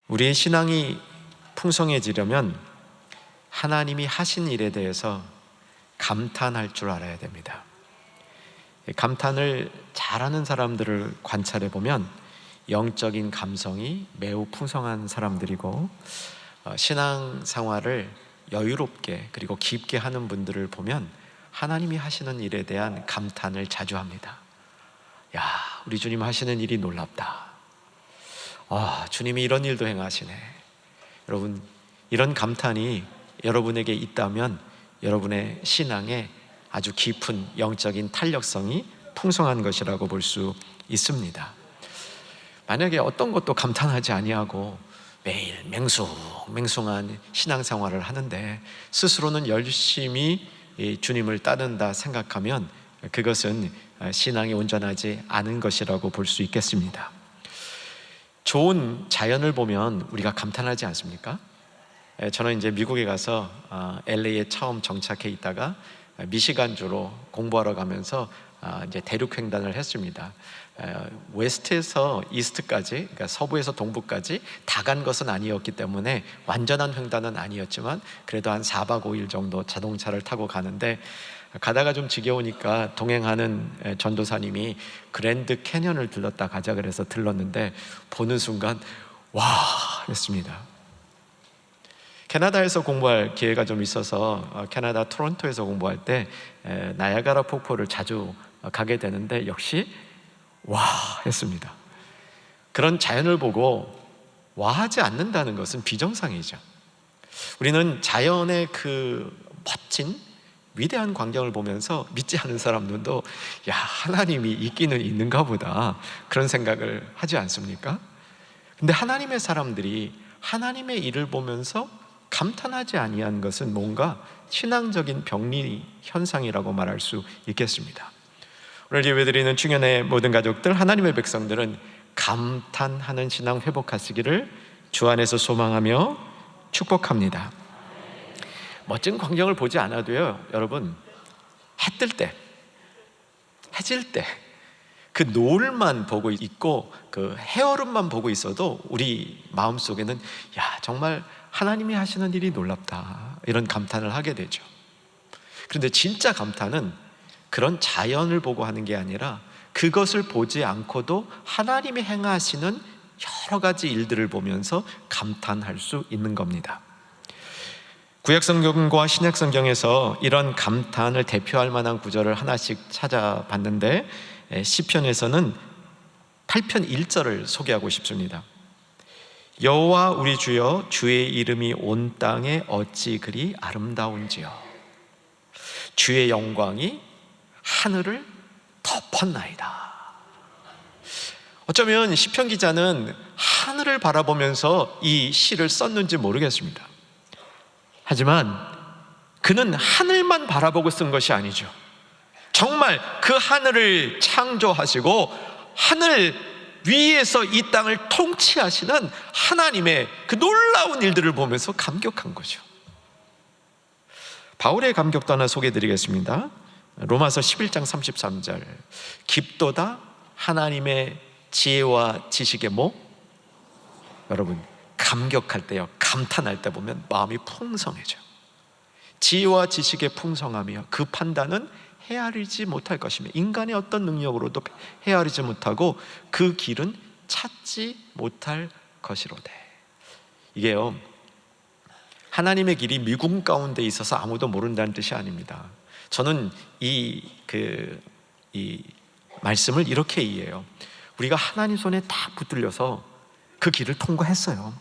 우리의 신앙이 풍성해지려면 하나님이 하신 일에 대해서 감탄할 줄 알아야 됩니다. 감탄을 잘하는 사람들을 관찰해 보면 영적인 감성이 매우 풍성한 사람들이고, 신앙 생활을 여유롭게 그리고 깊게 하는 분들을 보면 하나님이 하시는 일에 대한 감탄을 자주 합니다. 야, 우리 주님 하시는 일이 놀랍다. 주님이 이런 일도 행하시네. 여러분, 이런 감탄이 여러분에게 있다면 여러분의 신앙에 아주 깊은 영적인 탄력성이 풍성한 것이라고 볼 수 있습니다. 만약에 어떤 것도 감탄하지 아니하고 매일 맹숭맹숭한 신앙생활을 하는데 스스로는 열심히 주님을 따른다 생각하면 그것은 신앙이 온전하지 않은 것이라고 볼 수 있겠습니다. 좋은 자연을 보면 우리가 감탄하지 않습니까? 저는 이제 미국에 가서 LA에 처음 정착해 있다가 미시간주로 공부하러 가면서 이제 대륙 횡단을 했습니다. 웨스트에서 이스트까지, 그러니까 서부에서 동부까지 다 간 것은 아니었기 때문에 완전한 횡단은 아니었지만 그래도 한 4박 5일 정도 자동차를 타고 가는데, 가다가 좀 지겨우니까 동행하는 전도사님이 그랜드 캐년을 들렀다 가자 그래서 들렀는데 보는 순간 와 했습니다. 캐나다에서 공부할 기회가 좀 있어서 캐나다 토론토에서 공부할 때 나야가라 폭포를 자주 가게 되는데 역시 와 했습니다. 그런 자연을 보고 와하지 않는다는 것은 비정상이죠. 우리는 자연의 그 멋진 위대한 광경을 보면서 믿지 않는 사람들도 야, 하나님이 있기는 있는가 보다 그런 생각을 하지 않습니까? 근데 하나님의 사람들이 하나님의 일을 보면서 감탄하지 아니한 것은 뭔가 신앙적인 병리 현상이라고 말할 수 있겠습니다. 오늘 예배드리는 충현의 모든 가족들, 하나님의 백성들은 감탄하는 신앙 회복하시기를 주 안에서 소망하며 축복합니다. 멋진 광경을 보지 않아도요, 여러분, 해 뜰 때, 해질 때 그 노을만 보고 있고 그 해오름만 보고 있어도 우리 마음속에는 야, 정말 하나님이 하시는 일이 놀랍다, 이런 감탄을 하게 되죠. 그런데 진짜 감탄은 그런 자연을 보고 하는 게 아니라 그것을 보지 않고도 하나님이 행하시는 여러 가지 일들을 보면서 감탄할 수 있는 겁니다. 구약성경과 신약성경에서 이런 감탄을 대표할 만한 구절을 하나씩 찾아봤는데, 시편에서는 8편 1절을 소개하고 싶습니다. 여호와 우리 주여, 주의 이름이 온 땅에 어찌 그리 아름다운지요. 주의 영광이 하늘을 덮었나이다. 어쩌면 시편 기자는 하늘을 바라보면서 이 시를 썼는지 모르겠습니다. 하지만 그는 하늘만 바라보고 쓴 것이 아니죠. 정말 그 하늘을 창조하시고 하늘 위에서 이 땅을 통치하시는 하나님의 그 놀라운 일들을 보면서 감격한 거죠. 바울의 감격도 하나 소개해드리겠습니다. 로마서 11장 33절. 깊도다 하나님의 지혜와 지식의 뭐? 여러분, 감격할 때요, 감탄할 때 보면 마음이 풍성해져. 지혜와 지식의 풍성함이요, 그 판단은 헤아리지 못할 것이며 인간의 어떤 능력으로도 헤아리지 못하고 그 길은 찾지 못할 것이로되. 이게요, 하나님의 길이 미궁 가운데 있어서 아무도 모른다는 뜻이 아닙니다. 저는 이 말씀을 이렇게 이해해요. 우리가 하나님 손에 딱 붙들려서 그 길을 통과했어요.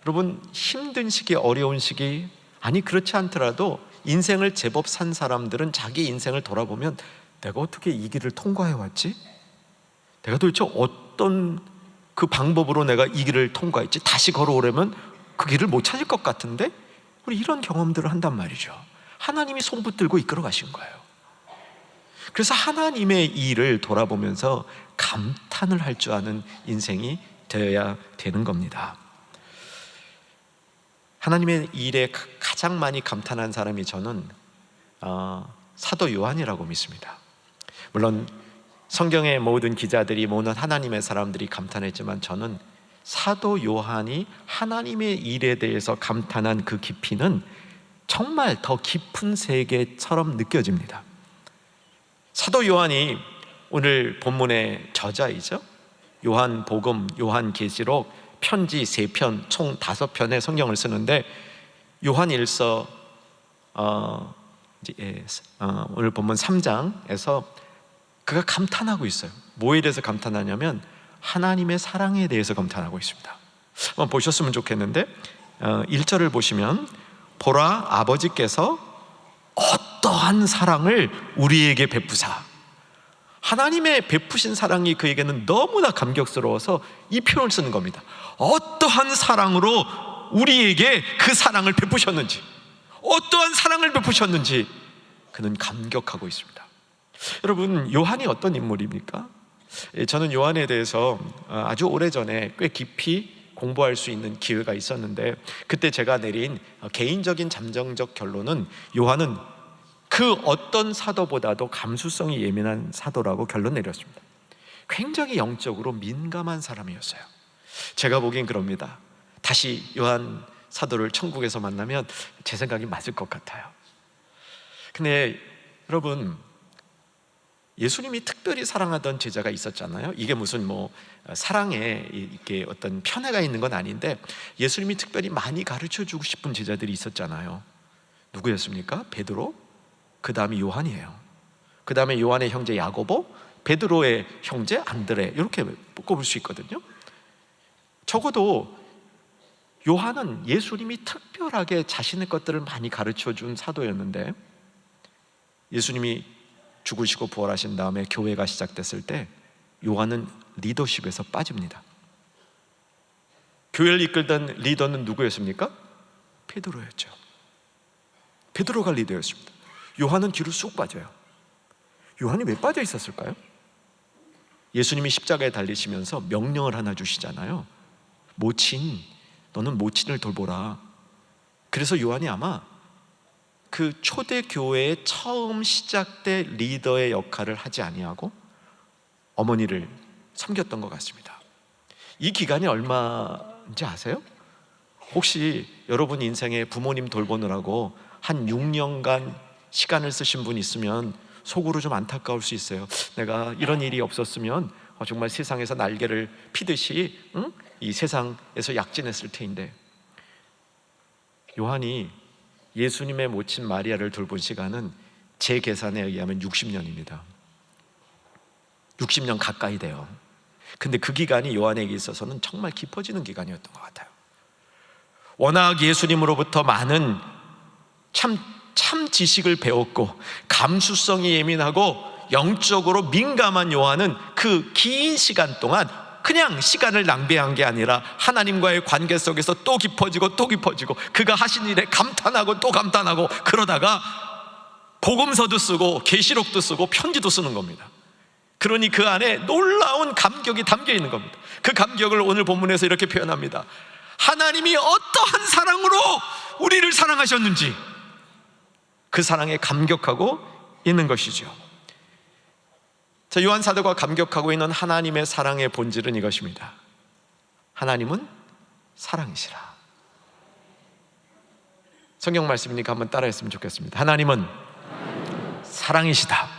여러분, 힘든 시기, 어려운 시기, 아니 그렇지 않더라도 인생을 제법 산 사람들은 자기 인생을 돌아보면 내가 어떻게 이 길을 통과해 왔지? 내가 도대체 어떤 그 방법으로 내가 이 길을 통과했지? 다시 걸어오려면 그 길을 못 찾을 것 같은데? 우리 이런 경험들을 한단 말이죠. 하나님이 손 붙들고 이끌어 가신 거예요. 그래서 하나님의 일을 돌아보면서 감탄을 할 줄 아는 인생이 되어야 되는 겁니다. 하나님의 일에 가장 많이 감탄한 사람이 저는 사도 요한이라고 믿습니다. 물론 성경의 모든 기자들이, 모든 하나님의 사람들이 감탄했지만 저는 사도 요한이 하나님의 일에 대해서 감탄한 그 깊이는 정말 더 깊은 세계처럼 느껴집니다. 사도 요한이 오늘 본문의 저자이죠. 요한복음, 요한계시록, 편지 3편, 총 5편의 성경을 쓰는데 요한일서 오늘 본문 3장에서 그가 감탄하고 있어요. 뭐에 대해서 감탄하냐면 하나님의 사랑에 대해서 감탄하고 있습니다. 한번 보셨으면 좋겠는데 1절을 보시면 보라, 아버지께서 어떠한 사랑을 우리에게 베푸사. 하나님의 베푸신 사랑이 그에게는 너무나 감격스러워서 이 표현을 쓰는 겁니다. 어떠한 사랑으로 우리에게 그 사랑을 베푸셨는지, 어떠한 사랑을 베푸셨는지 그는 감격하고 있습니다. 여러분, 요한이 어떤 인물입니까? 저는 요한에 대해서 아주 오래전에 꽤 깊이 공부할 수 있는 기회가 있었는데, 그때 제가 내린 개인적인 잠정적 결론은 요한은 그 어떤 사도보다도 감수성이 예민한 사도라고 결론 내렸습니다. 굉장히 영적으로 민감한 사람이었어요. 제가 보기엔 그럽니다. 다시 요한 사도를 천국에서 만나면 제 생각이 맞을 것 같아요. 근데 여러분, 예수님이 특별히 사랑하던 제자가 있었잖아요. 이게 무슨 사랑에 이렇게 어떤 편애가 있는 건 아닌데, 예수님이 특별히 많이 가르쳐 주고 싶은 제자들이 있었잖아요. 누구였습니까? 베드로, 그 다음이 요한이에요. 그 다음에 요한의 형제 야고보, 베드로의 형제 안드레, 이렇게 꼽을 수 있거든요. 적어도 요한은 예수님이 특별하게 자신의 것들을 많이 가르쳐 준 사도였는데, 예수님이 죽으시고 부활하신 다음에 교회가 시작됐을 때 요한은 리더십에서 빠집니다. 교회를 이끌던 리더는 누구였습니까? 베드로였죠. 베드로가 리더였습니다. 요한은 뒤로 쑥 빠져요. 요한이 왜 빠져 있었을까요? 예수님이 십자가에 달리시면서 명령을 하나 주시잖아요. 모친, 너는 모친을 돌보라. 그래서 요한이 아마 그 초대 교회의 처음 시작된 리더의 역할을 하지 아니하고 어머니를 섬겼던 것 같습니다. 이 기간이 얼마인지 아세요? 혹시 여러분 인생에 부모님 돌보느라고 한 6년간 시간을 쓰신 분 있으면 속으로 좀 안타까울 수 있어요. 내가 이런 일이 없었으면 정말 세상에서 날개를 피듯이 이 세상에서 약진했을 테인데, 요한이 예수님의 모친 마리아를 돌본 시간은 제 계산에 의하면 60년입니다. 60년 가까이 돼요. 근데 그 기간이 요한에게 있어서는 정말 깊어지는 기간이었던 것 같아요. 워낙 예수님으로부터 많은 참 지식을 배웠고 감수성이 예민하고 영적으로 민감한 요한은 그 긴 시간 동안 그냥 시간을 낭비한 게 아니라 하나님과의 관계 속에서 또 깊어지고 또 깊어지고 그가 하신 일에 감탄하고 또 감탄하고, 그러다가 복음서도 쓰고 계시록도 쓰고 편지도 쓰는 겁니다. 그러니 그 안에 놀라운 감격이 담겨 있는 겁니다. 그 감격을 오늘 본문에서 이렇게 표현합니다. 하나님이 어떠한 사랑으로 우리를 사랑하셨는지 그 사랑에 감격하고 있는 것이죠. 자, 요한 사도가 감격하고 있는 하나님의 사랑의 본질은 이것입니다. 하나님은 사랑이시라. 성경 말씀이니까 한번 따라했으면 좋겠습니다. 하나님은 사랑이시다.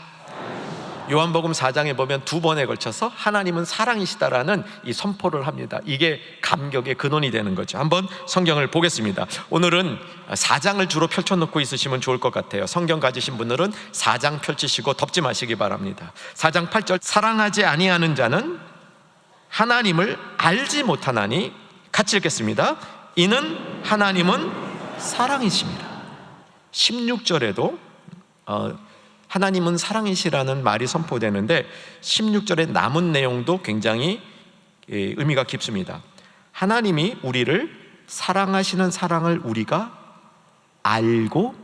요한복음 4장에 보면 2번에 걸쳐서 하나님은 사랑이시다라는 이 선포를 합니다. 이게 감격의 근원이 되는 거죠. 한번 성경을 보겠습니다. 오늘은 4장을 주로 펼쳐놓고 있으시면 좋을 것 같아요. 성경 가지신 분들은 4장 펼치시고 덮지 마시기 바랍니다. 4장 8절, 사랑하지 아니하는 자는 하나님을 알지 못하나니, 같이 읽겠습니다. 이는 하나님은 사랑이십니다. 16절에도 하나님은 사랑이시라는 말이 선포되는데 16절의 남은 내용도 굉장히 의미가 깊습니다. 하나님이 우리를 사랑하시는 사랑을 우리가 알고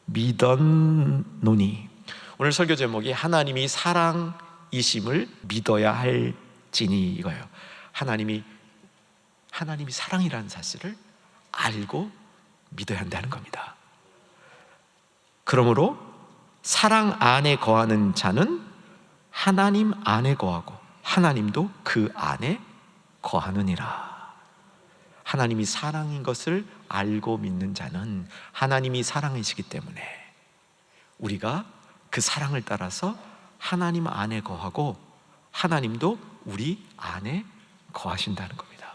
믿었노니. 오늘 설교 제목이 하나님이 사랑이심을 믿어야 할지니 이거예요. 하나님이 사랑이라는 사실을 알고 믿어야 한다는 겁니다. 그러므로 사랑 안에 거하는 자는 하나님 안에 거하고 하나님도 그 안에 거하느니라. 하나님이 사랑인 것을 알고 믿는 자는 하나님이 사랑이시기 때문에 우리가 그 사랑을 따라서 하나님 안에 거하고 하나님도 우리 안에 거하신다는 겁니다.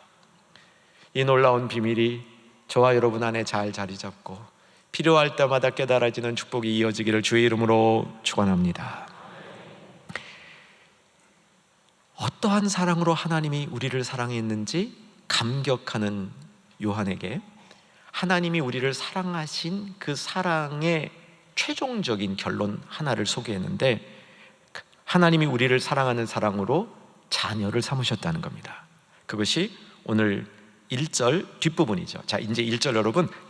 이 놀라운 비밀이 저와 여러분 안에 잘 자리 잡고 필요할 때마다 깨달아지는 축복이 이어지기를 주의 이름으로 축원합니다. 어떠한 사랑으로 하나님이 우리를 사랑했는지 감격하는 요한에게 하나님이 우리를 사랑하신 그 사랑의 최종적인 결론 하나를 소개했는데, 하나님이 우리를 사랑하는 사랑으로 자녀를 삼으셨다는 겁니다. 그것이 오늘 1절 뒷부분이죠. 자, 이제 1절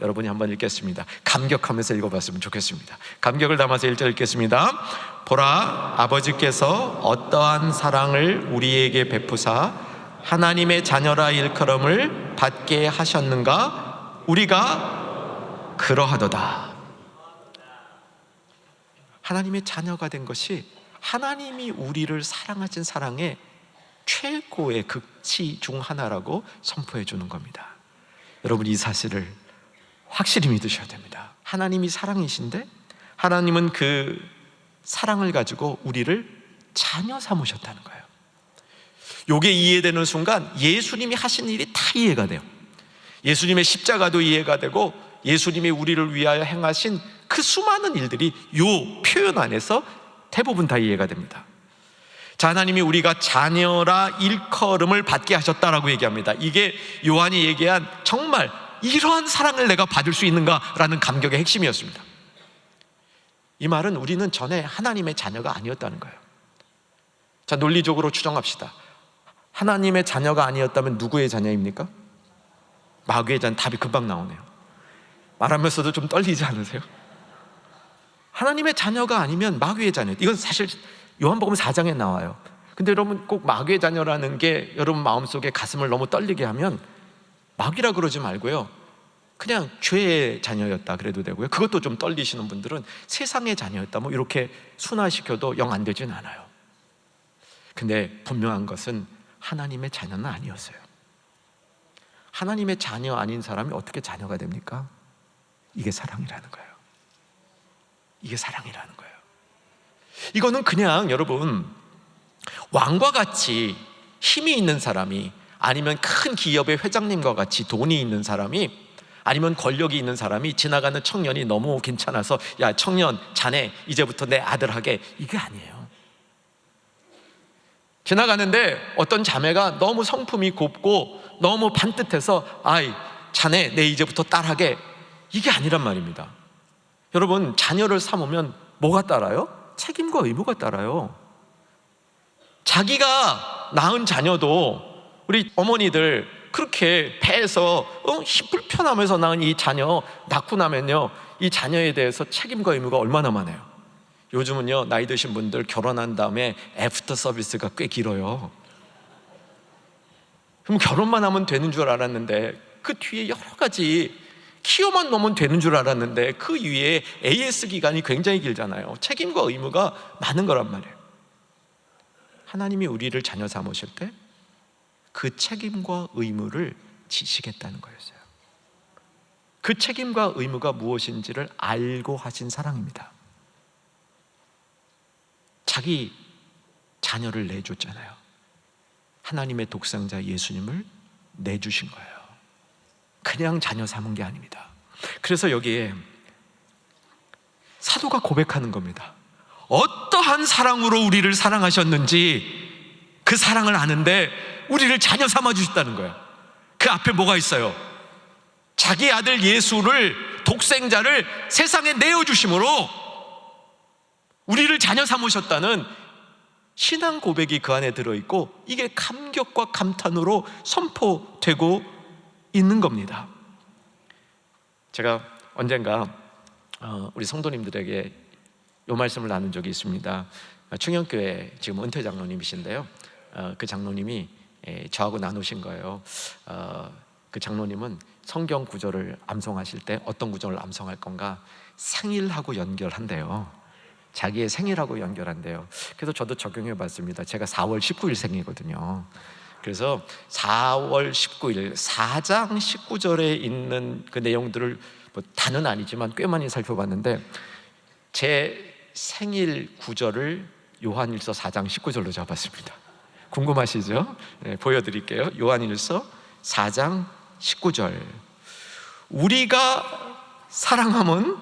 여러분이 한번 읽겠습니다. 감격하면서 읽어봤으면 좋겠습니다. 감격을 담아서 1절 읽겠습니다. 보라, 아버지께서 어떠한 사랑을 우리에게 베푸사 하나님의 자녀라 일컬음을 받게 하셨는가? 우리가 그러하도다. 하나님의 자녀가 된 것이 하나님이 우리를 사랑하신 사랑의 최고의 극치 중 하나라고 선포해 주는 겁니다. 여러분, 이 사실을 확실히 믿으셔야 됩니다. 하나님이 사랑이신데 하나님은 그 사랑을 가지고 우리를 자녀 삼으셨다는 거예요. 이게 이해되는 순간 예수님이 하신 일이 다 이해가 돼요. 예수님의 십자가도 이해가 되고 예수님이 우리를 위하여 행하신 그 수많은 일들이 이 표현 안에서 대부분 다 이해가 됩니다. 자, 하나님이 우리가 자녀라 일컬음을 받게 하셨다라고 얘기합니다. 이게 요한이 얘기한 정말 이러한 사랑을 내가 받을 수 있는가라는 감격의 핵심이었습니다. 이 말은 우리는 전에 하나님의 자녀가 아니었다는 거예요. 자, 논리적으로 추정합시다. 하나님의 자녀가 아니었다면 누구의 자녀입니까? 마귀의 자녀. 답이 금방 나오네요. 말하면서도 좀 떨리지 않으세요? 하나님의 자녀가 아니면 마귀의 자녀. 이건 사실 요한복음 4장에 나와요. 근데 여러분, 꼭 마귀의 자녀라는 게 여러분 마음속에 가슴을 너무 떨리게 하면 마귀라 그러지 말고요, 그냥 죄의 자녀였다 그래도 되고요, 그것도 좀 떨리시는 분들은 세상의 자녀였다 뭐 이렇게 순화시켜도 영 안 되진 않아요. 근데 분명한 것은 하나님의 자녀는 아니었어요. 하나님의 자녀 아닌 사람이 어떻게 자녀가 됩니까? 이게 사랑이라는 거예요. 이게 사랑이라는 거예요. 이거는 그냥 여러분, 왕과 같이 힘이 있는 사람이, 아니면 큰 기업의 회장님과 같이 돈이 있는 사람이, 아니면 권력이 있는 사람이 지나가는 청년이 너무 괜찮아서 야 청년 자네 이제부터 내 아들 하게, 이게 아니에요. 지나가는데 어떤 자매가 너무 성품이 곱고 너무 반듯해서 아이 자네 내 이제부터 딸하게, 이게 아니란 말입니다. 여러분, 자녀를 삼으면 뭐가 따라요? 책임과 의무가 따라요. 자기가 낳은 자녀도, 우리 어머니들 그렇게 배에서 불편하면서 낳은 이 자녀 낳고 나면요, 이 자녀에 대해서 책임과 의무가 얼마나 많아요. 요즘은요, 나이 드신 분들 결혼한 다음에 애프터 서비스가 꽤 길어요. 그럼 결혼만 하면 되는 줄 알았는데 그 뒤에 여러 가지 키워만 놓으면 되는 줄 알았는데 그 위에 AS 기간이 굉장히 길잖아요. 책임과 의무가 많은 거란 말이에요. 하나님이 우리를 자녀 삼으실 때 그 책임과 의무를 지시겠다는 거였어요. 그 책임과 의무가 무엇인지를 알고 하신 사랑입니다. 자기 자녀를 내줬잖아요. 하나님의 독생자 예수님을 내주신 거예요. 그냥 자녀 삼은 게 아닙니다. 그래서 여기에 사도가 고백하는 겁니다. 어떠한 사랑으로 우리를 사랑하셨는지 그 사랑을 아는데 우리를 자녀 삼아 주셨다는 거예요. 그 앞에 뭐가 있어요? 자기 아들 예수를, 독생자를 세상에 내어주심으로 우리를 자녀 삼으셨다는 신앙 고백이 그 안에 들어있고, 이게 감격과 감탄으로 선포되고 있는 겁니다. 제가 언젠가 우리 성도님들에게 이 말씀을 나눈 적이 있습니다. 충영교회 지금 은퇴 장로님이신데요, 그 장로님이 저하고 나누신 거예요. 그 장로님은 성경 구절을 암송하실 때 어떤 구절을 암송할 건가, 생일하고 연결한대요. 자기의 생일하고 연결한대요. 그래서 저도 적용해 봤습니다. 제가 4월 19일 생이거든요. 그래서 4월 19일 4장 19절에 있는 그 내용들을 뭐 다는 아니지만 꽤 많이 살펴봤는데, 제 생일 구절을 요한일서 4장 19절로 잡았습니다. 궁금하시죠? 네, 보여드릴게요. 요한일서 4장 19절. 우리가 사랑함은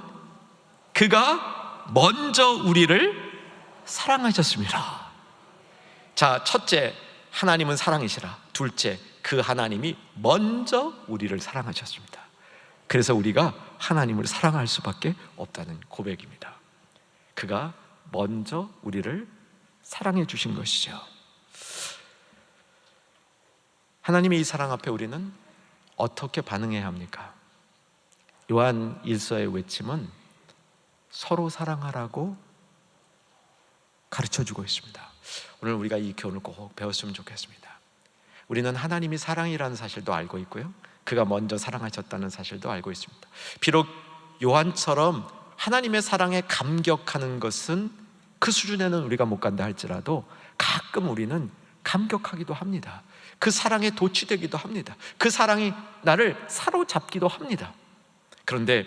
그가 먼저 우리를 사랑하셨습니다. 자, 첫째, 하나님은 사랑이시라. 둘째, 그 하나님이 먼저 우리를 사랑하셨습니다. 그래서 우리가 하나님을 사랑할 수밖에 없다는 고백입니다. 그가 먼저 우리를 사랑해 주신 것이죠. 하나님의 이 사랑 앞에 우리는 어떻게 반응해야 합니까? 요한 1서의 외침은 서로 사랑하라고 가르쳐주고 있습니다. 오늘 우리가 이 교훈을 꼭 배웠으면 좋겠습니다. 우리는 하나님이 사랑이라는 사실도 알고 있고요, 그가 먼저 사랑하셨다는 사실도 알고 있습니다. 비록 요한처럼 하나님의 사랑에 감격하는 것은 그 수준에는 우리가 못 간다 할지라도 가끔 우리는 감격하기도 합니다. 그 사랑에 도취되기도 합니다. 그 사랑이 나를 사로잡기도 합니다. 그런데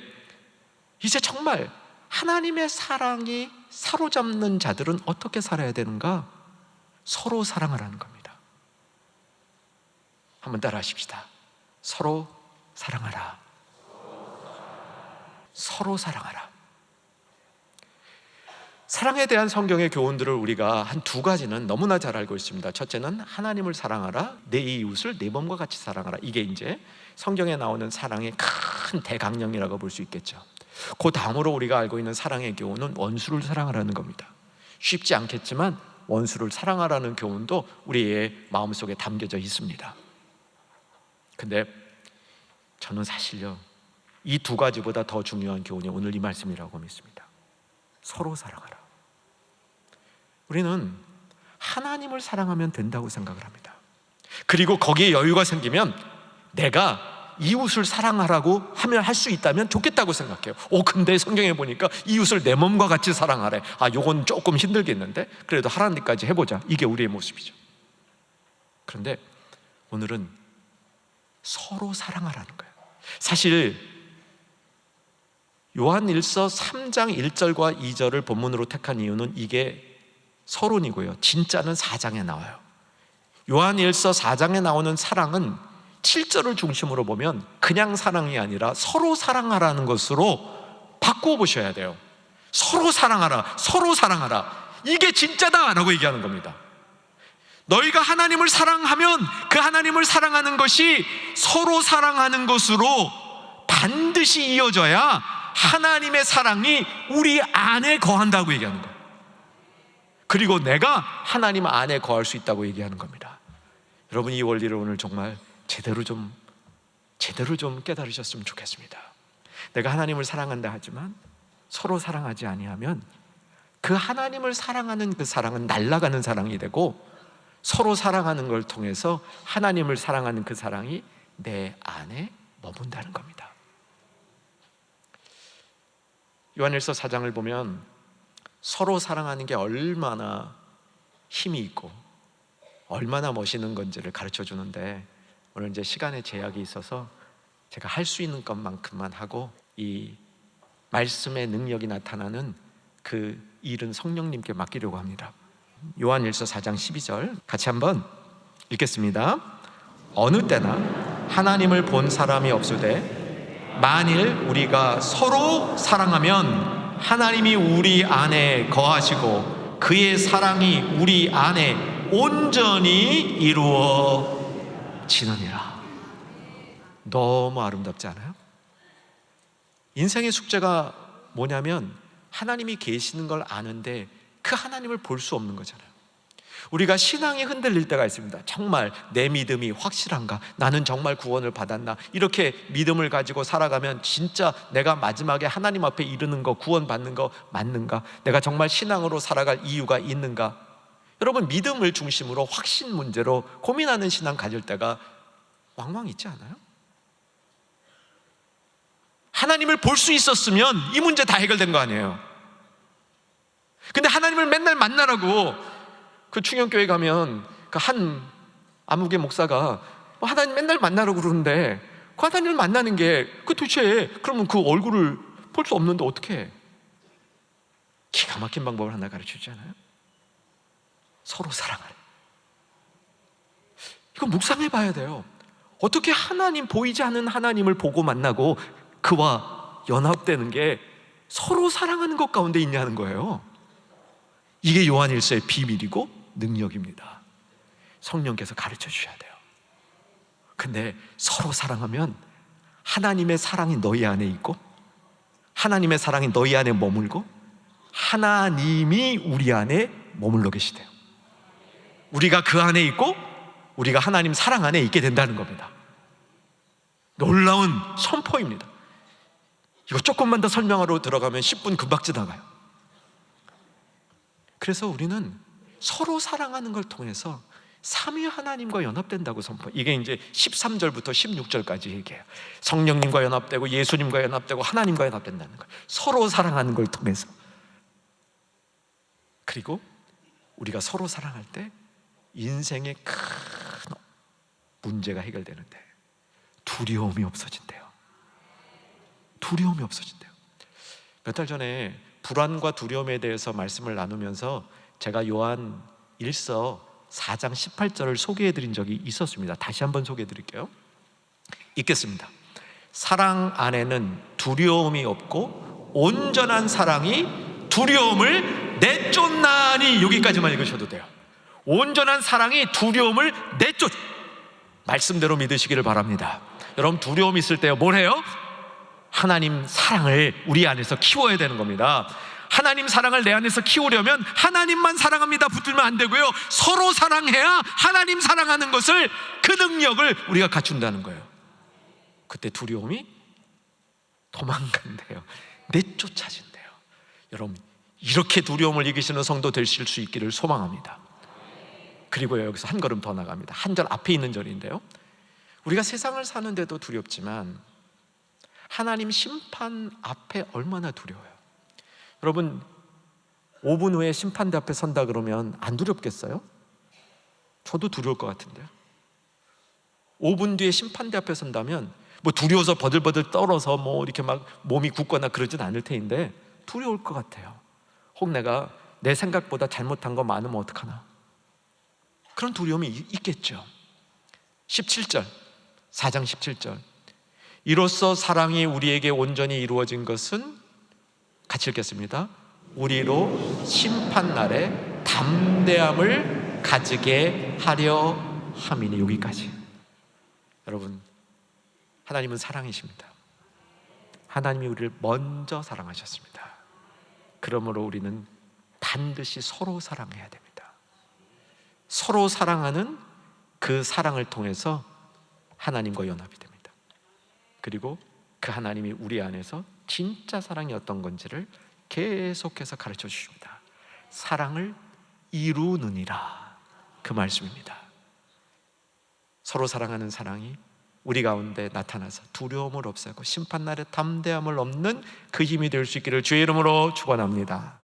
이제 정말 하나님의 사랑이 사로잡는 자들은 어떻게 살아야 되는가? 서로 사랑하라는 겁니다. 한번 따라 하십시다. 서로 사랑하라. 서로 사랑하라. 사랑에 대한 성경의 교훈들을 우리가 한 두 가지는 너무나 잘 알고 있습니다. 첫째는 하나님을 사랑하라, 내 이웃을 내 몸과 같이 사랑하라. 이게 이제 성경에 나오는 사랑의 큰 대강령이라고 볼 수 있겠죠. 그 다음으로 우리가 알고 있는 사랑의 교훈은 원수를 사랑하라는 겁니다. 쉽지 않겠지만 원수를 사랑하라는 교훈도 우리의 마음속에 담겨져 있습니다. 근데 저는 사실요, 이 두 가지보다 더 중요한 교훈이 오늘 이 말씀이라고 믿습니다. 서로 사랑하라. 우리는 하나님을 사랑하면 된다고 생각을 합니다. 그리고 거기에 여유가 생기면 내가 이웃을 사랑하라고 하면 할 수 있다면 좋겠다고 생각해요. 근데 성경에 보니까 이웃을 내 몸과 같이 사랑하래. 요건 조금 힘들겠는데 그래도 하나님까지 해보자. 이게 우리의 모습이죠. 그런데 오늘은 서로 사랑하라는 거예요. 사실 요한일서 3장 1절과 2절을 본문으로 택한 이유는 이게 서론이고요, 진짜는 4장에 나와요. 요한일서 4장에 나오는 사랑은 7절을 중심으로 보면 그냥 사랑이 아니라 서로 사랑하라는 것으로 바꾸어 보셔야 돼요. 서로 사랑하라, 서로 사랑하라. 이게 진짜다라고 얘기하는 겁니다. 너희가 하나님을 사랑하면 그 하나님을 사랑하는 것이 서로 사랑하는 것으로 반드시 이어져야 하나님의 사랑이 우리 안에 거한다고 얘기하는 거예요. 그리고 내가 하나님 안에 거할 수 있다고 얘기하는 겁니다. 여러분, 이 원리를 오늘 정말 제대로 좀 깨달으셨으면 좋겠습니다. 내가 하나님을 사랑한다 하지만 서로 사랑하지 아니하면 그 하나님을 사랑하는 그 사랑은 날아가는 사랑이 되고, 서로 사랑하는 걸 통해서 하나님을 사랑하는 그 사랑이 내 안에 머문다는 겁니다. 요한일서 4장을 보면 서로 사랑하는 게 얼마나 힘이 있고 얼마나 멋있는 건지를 가르쳐 주는데, 오늘 이제 시간의 제약이 있어서 제가 할 수 있는 것만큼만 하고 이 말씀의 능력이 나타나는 그 일은 성령님께 맡기려고 합니다. 요한일서 4장 12절 같이 한번 읽겠습니다. 어느 때나 하나님을 본 사람이 없으되 만일 우리가 서로 사랑하면 하나님이 우리 안에 거하시고 그의 사랑이 우리 안에 온전히 이루어지느니라. 너무 아름답지 않아요? 인생의 숙제가 뭐냐면 하나님이 계시는 걸 아는데 그 하나님을 볼 수 없는 거잖아요. 우리가 신앙이 흔들릴 때가 있습니다. 정말 내 믿음이 확실한가? 나는 정말 구원을 받았나? 이렇게 믿음을 가지고 살아가면 진짜 내가 마지막에 하나님 앞에 이르는 거, 구원받는 거 맞는가? 내가 정말 신앙으로 살아갈 이유가 있는가? 여러분, 믿음을 중심으로 확신 문제로 고민하는 신앙 가질 때가 왕왕 있지 않아요? 하나님을 볼 수 있었으면 이 문제 다 해결된 거 아니에요? 근데 하나님을 맨날 만나라고 그 충영교회 가면 그 한 아무개 목사가 하나님 맨날 만나라고 그러는데 그 하나님을 만나는 게 도대체 그러면 그 얼굴을 볼 수 없는데 어떻게 해? 기가 막힌 방법을 하나 가르쳐주잖아요. 서로 사랑하래. 이거 묵상해 봐야 돼요. 어떻게 하나님, 보이지 않는 하나님을 보고 만나고 그와 연합되는 게 서로 사랑하는 것 가운데 있냐는 거예요. 이게 요한일서의 비밀이고 능력입니다. 성령께서 가르쳐 주셔야 돼요. 근데 서로 사랑하면 하나님의 사랑이 너희 안에 있고 하나님의 사랑이 너희 안에 머물고 하나님이 우리 안에 머물러 계시대요. 우리가 그 안에 있고 우리가 하나님 사랑 안에 있게 된다는 겁니다. 놀라운 선포입니다. 이거 조금만 더 설명하러 들어가면 10분 금방 지나가요. 그래서 우리는 서로 사랑하는 걸 통해서 삼위 하나님과 연합된다고 선포. 이게 이제 13절부터 16절까지 얘기해요. 성령님과 연합되고 예수님과 연합되고 하나님과 연합된다는 거예요. 서로 사랑하는 걸 통해서. 그리고 우리가 서로 사랑할 때 인생의 큰 문제가 해결되는데 두려움이 없어진대요. 두려움이 없어진대요. 몇 달 전에 불안과 두려움에 대해서 말씀을 나누면서 제가 요한 1서 4장 18절을 소개해드린 적이 있었습니다. 다시 한번 소개해드릴게요. 읽겠습니다. 사랑 안에는 두려움이 없고 온전한 사랑이 두려움을 내쫓나니, 여기까지만 읽으셔도 돼요. 온전한 사랑이 두려움을 내쫓. 말씀대로 믿으시기를 바랍니다. 여러분, 두려움이 있을 때 뭘 해요? 하나님 사랑을 우리 안에서 키워야 되는 겁니다. 하나님 사랑을 내 안에서 키우려면 하나님만 사랑합니다 붙들면 안 되고요, 서로 사랑해야 하나님 사랑하는 것을, 그 능력을 우리가 갖춘다는 거예요. 그때 두려움이 도망간대요. 내쫓아진대요. 여러분, 이렇게 두려움을 이기시는 성도 되실 수 있기를 소망합니다. 그리고요, 여기서 한 걸음 더 나갑니다. 한 절 앞에 있는 절인데요, 우리가 세상을 사는데도 두렵지만 하나님 심판 앞에 얼마나 두려워요. 여러분, 5분 후에 심판대 앞에 선다 그러면 안 두렵겠어요? 저도 두려울 것 같은데요. 5분 뒤에 심판대 앞에 선다면 뭐 두려워서 버들버들 떨어서 뭐 이렇게 막 몸이 굳거나 그러진 않을 테인데 두려울 것 같아요. 혹 내가 내 생각보다 잘못한 거 많으면 어떡하나, 그런 두려움이 있겠죠. 17절, 4장 17절, 이로써 사랑이 우리에게 온전히 이루어진 것은, 같이 읽겠습니다. 우리로 심판날에 담대함을 가지게 하려 함이니. 여기까지. 여러분, 하나님은 사랑이십니다. 하나님이 우리를 먼저 사랑하셨습니다. 그러므로 우리는 반드시 서로 사랑해야 됩니다. 서로 사랑하는 그 사랑을 통해서 하나님과 연합이 됩니다. 그리고 그 하나님이 우리 안에서 진짜 사랑이 어떤 건지를 계속해서 가르쳐 주십니다. 사랑을 이루느니라, 그 말씀입니다. 서로 사랑하는 사랑이 우리 가운데 나타나서 두려움을 없애고 심판날에 담대함을 얻는 그 힘이 될 수 있기를 주의 이름으로 축원합니다.